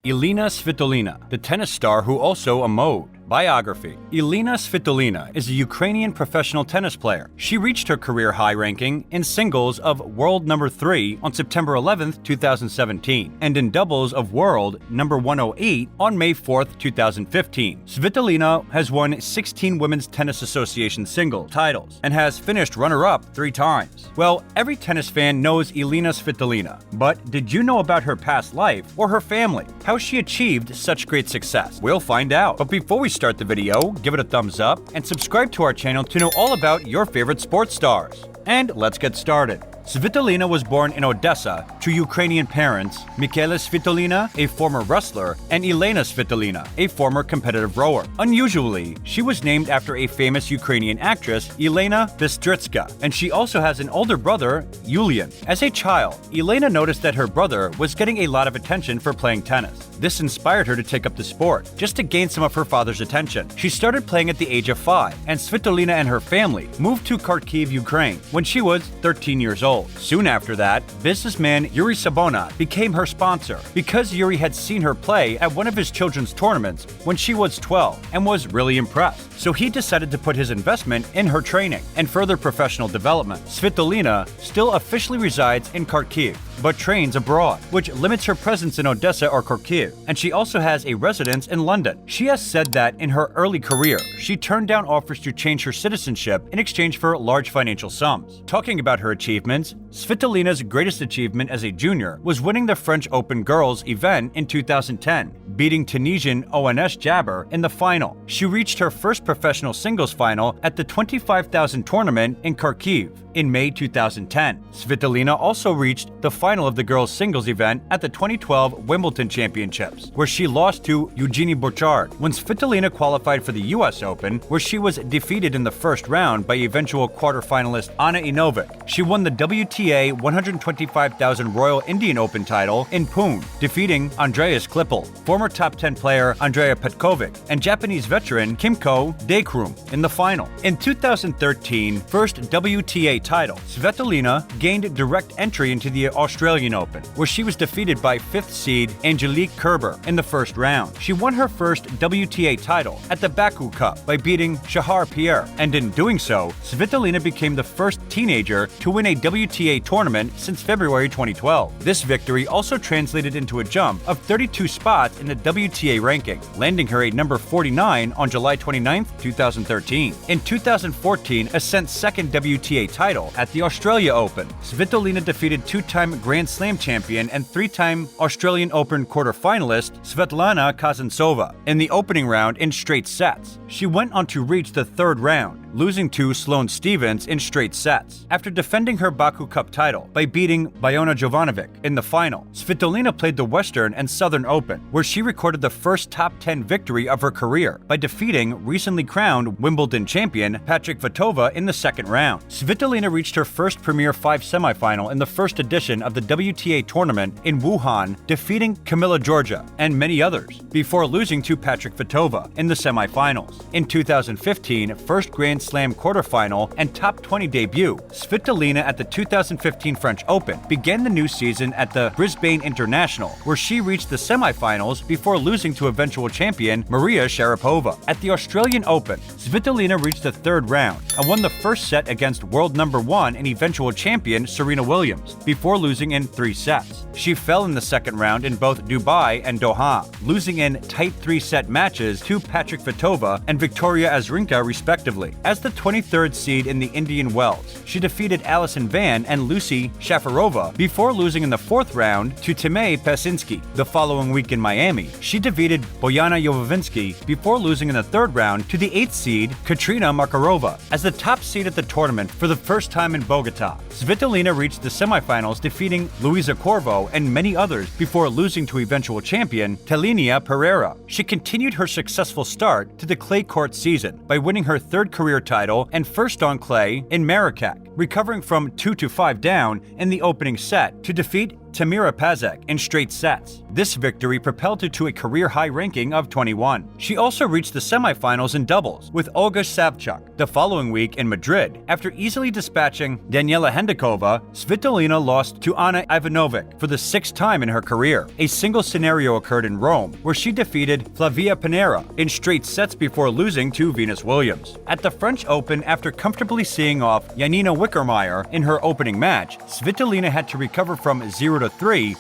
Elina Svitolina, the tennis star who also a mode. Biography. Elina Svitolina is a Ukrainian professional tennis player. She reached her career high ranking in singles of world number 3 on September 11, 2017, and in doubles of world number 108 on May 4, 2015. Svitolina has won 16 Women's Tennis Association singles titles and has finished runner-up 3 times. Well, every tennis fan knows Elina Svitolina, but did you know about her past life or her family? How she achieved such great success? We'll find out. But before we start the video, give it a thumbs up and subscribe to our channel to know all about your favorite sports stars. And let's get started. Svitolina was born in Odessa to Ukrainian parents, Mykhailivna Svitolina, a former wrestler, and Elina Svitolina, a former competitive rower. Unusually, she was named after a famous Ukrainian actress, Elina Bistritska, and she also has an older brother, Yulian. As a child, Elina noticed that her brother was getting a lot of attention for playing tennis. This inspired her to take up the sport, just to gain some of her father's attention. She started playing at the age of 5, and Svitolina and her family moved to Kharkiv, Ukraine, when she was 13 years old. Soon after that, businessman Yuri Sabonat became her sponsor because Yuri had seen her play at one of his children's tournaments when she was 12 and was really impressed. So he decided to put his investment in her training and further professional development. Svitolina still officially resides in Kharkiv, but trains abroad, which limits her presence in Odessa or Kharkiv, and she also has a residence in London. She has said that in her early career, she turned down offers to change her citizenship in exchange for large financial sums. Talking about her achievements, Svitolina's greatest achievement as a junior was winning the French Open girls event in 2010, beating Tunisian ONS Jabber in the final. She reached her first professional singles final at the 25,000 tournament in Kharkiv in May 2010. Svitolina also reached the final of the girls' singles event at the 2012 Wimbledon Championships, where she lost to Eugenie Bouchard. When Svitolina qualified for the US Open, where she was defeated in the first round by eventual quarterfinalist Ana Inovic, she won the WTA 125,000 Royal Indian Open title in Pune, defeating Andreas Klippel, former top 10 player Andrea Petkovic, and Japanese veteran Kimiko Dakrum in the final. In 2013, first WTA title, Svitolina gained direct entry into the Australian Open, where she was defeated by 5th seed Angelique Kerber in the first round. She won her first WTA title at the Baku Cup by beating Shahar Pierre, and in doing so, Svitolina became the first teenager to win a WTA tournament since February 2012. This victory also translated into a jump of 32 spots in the WTA ranking, landing her at number 49 on July 29, 2013. In 2014, Ascent's second WTA title at the Australia Open, Svitolina defeated 2-time Grand Slam champion and 3-time Australian Open quarterfinalist Svetlana Kazansova in the opening round in straight sets. She went on to reach the third round, losing to Sloane Stephens in straight sets. After defending her Baku Cup title by beating Bojana Jovanovic in the final, Svitolina played the Western and Southern Open, where she recorded the first top 10 victory of her career by defeating recently crowned Wimbledon champion Patrick Votova in the second round. Svitolina reached her first Premier 5 semifinal in the first edition of the WTA tournament in Wuhan, defeating Camila Giorgia and many others, before losing to Patrick Votova in the semifinals. In 2015, first Grand Slam quarterfinal and top 20 debut, Svitolina at the 2015 French Open began the new season at the Brisbane International, where she reached the semifinals before losing to eventual champion Maria Sharapova. At the Australian Open, Svitolina reached the third round and won the first set against world number 1 and eventual champion Serena Williams, before losing in 3 sets. She fell in the second round in both Dubai and Doha, losing in tight 3-set matches to Patrick Votova and Victoria Azarenka respectively. As the 23rd seed in the Indian Wells, she defeated Alison Van and Lucy Shafarova before losing in the 4th round to Timea Pasinski. The following week in Miami, she defeated Bojana Jovovinsky before losing in the 3rd round to the 8th seed Katrina Makarova. As the top seed at the tournament for the first time in Bogota, Svitolina reached the semifinals, defeating Luisa Corvo and many others before losing to eventual champion Telinia Pereira. She continued her successful start to the clay court season by winning her 3rd career title and first on clay in Marrakech, recovering from 2-5 down in the opening set to defeat Tamira Pazek in straight sets. This victory propelled her to a career-high ranking of 21. She also reached the semifinals in doubles with Olga Savchuk. The following week in Madrid, after easily dispatching Daniela Hendikova, Svitolina lost to Ana Ivanovic for the 6th time in her career. A single scenario occurred in Rome, where she defeated Flavia Pinera in straight sets before losing to Venus Williams. At the French Open, after comfortably seeing off Janina Wickermeyer in her opening match, Svitolina had to recover from 0-3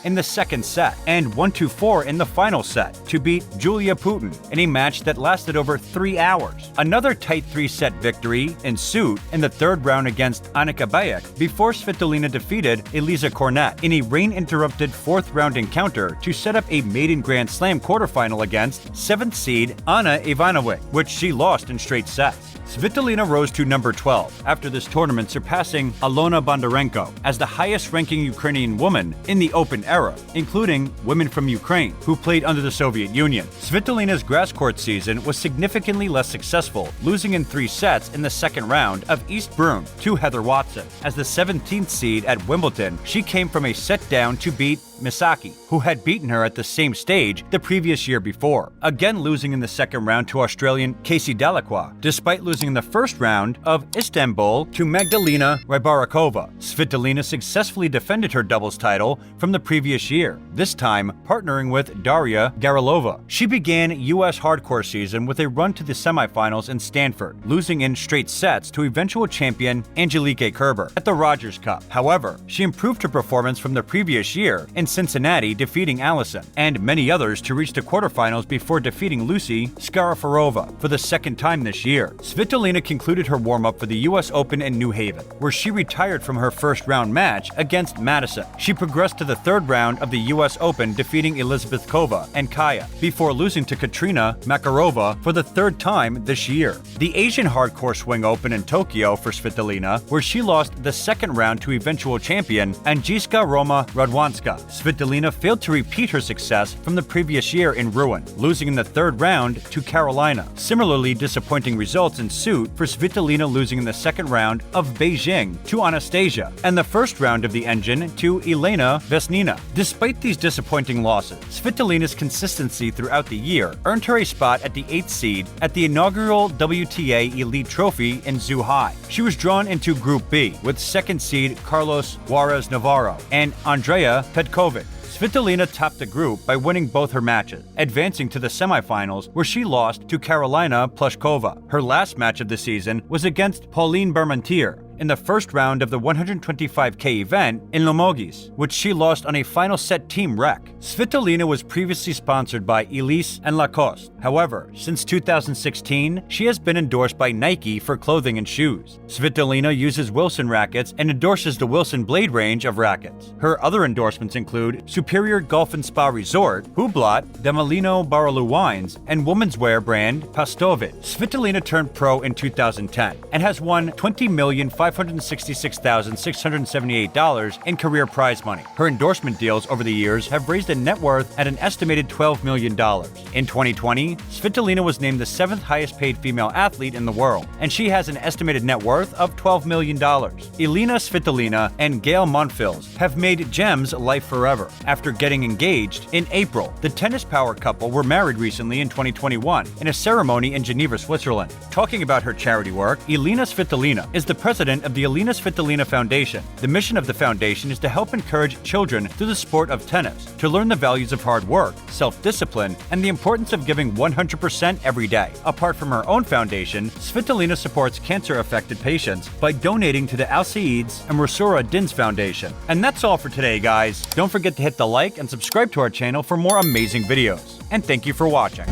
in the second set and 1-4 in the final set to beat Julia Putin in a match that lasted over 3 hours. Another tight 3-set victory ensued in the third round against Annika Bayek before Svitolina defeated Elisa Cornet in a rain-interrupted 4th round encounter to set up a maiden Grand Slam quarterfinal against 7th seed Ana Ivanovic, which she lost in straight sets. Svitolina rose to number 12 after this tournament, surpassing Alona Bondarenko as the highest-ranking Ukrainian woman in the Open era, including women from Ukraine who played under the Soviet Union. Svitolina's grass court season was significantly less successful, losing in 3 sets in the second round of East Brun to Heather Watson. As the 17th seed at Wimbledon, she came from a set down to beat Misaki, who had beaten her at the same stage the previous year before, again losing in the second round to Australian Casey Delacroix, despite losing in the first round of Istanbul to Magdalena Rybarakova. Svitolina successfully defended her doubles title from the previous year, this time partnering with Daria Garilova. She began U.S. hardcore season with a run to the semifinals in Stanford, losing in straight sets to eventual champion Angelique Kerber at the Rogers Cup. However, she improved her performance from the previous year in Cincinnati, defeating Allison and many others to reach the quarterfinals before defeating Lucy Skarafarova for the 2nd time this year. Svitolina concluded her warm-up for the U.S. Open in New Haven, where she retired from her first-round match against Madison. She progressed to the 3rd round of the U.S. Open, defeating Elizabeth Kova and Kaya, before losing to Katrina Makarova for the 3rd time this year. The Asian Hardcore Swing Open in Tokyo for Svitolina, where she lost the 2nd round to eventual champion Angiska Roma Radwanska. Svitolina failed to repeat her success from the previous year in Rouen, losing in the 3rd round to Carolina. Similarly disappointing results ensued for Svitolina, losing in the 2nd round of Beijing to Anastasia and the 1st round of the Engine to Elena Vesnina. Despite these disappointing losses, Svitolina's consistency throughout the year earned her a spot at the 8th seed at the inaugural WTA Elite Trophy in Zhuhai. She was drawn into Group B with 2nd seed Carlos Juarez Navarro and Andrea Petkovic. Svitolina topped the group by winning both her matches, advancing to the semifinals where she lost to Karolina Pliskova. Her last match of the season was against Pauline Bermantier in the 1st round of the 125K event in Limoges, which she lost on a final set team wreck. Svitolina was previously sponsored by Elise and Lacoste. However, since 2016, she has been endorsed by Nike for clothing and shoes. Svitolina uses Wilson rackets and endorses the Wilson Blade range of rackets. Her other endorsements include Superior Golf and Spa Resort, Hublot, Demolino Baraloo Wines, and women's wear brand Pastovit. Svitolina turned pro in 2010 and has won $20,566,678 in career prize money. Her endorsement deals over the years have raised a net worth at an estimated $12 million. In 2020, Svitolina was named the 7th highest paid female athlete in the world, and she has an estimated net worth of $12 million. Elina Svitolina and Gail Monfils have made gems life forever. After getting engaged in April, the tennis power couple were married recently in 2021 in a ceremony in Geneva, Switzerland. Talking about her charity work, Elina Svitolina is the president of the Elina Svitolina Foundation. The mission of the foundation is to help encourage children through the sport of tennis to learn the values of hard work, self-discipline, and the importance of giving 100% every day. Apart from her own foundation, Svitolina supports cancer-affected patients by donating to the Al Saeed's and Rasura Dins Foundation. And that's all for today, guys. Don't forget to hit the like and subscribe to our channel for more amazing videos. And thank you for watching.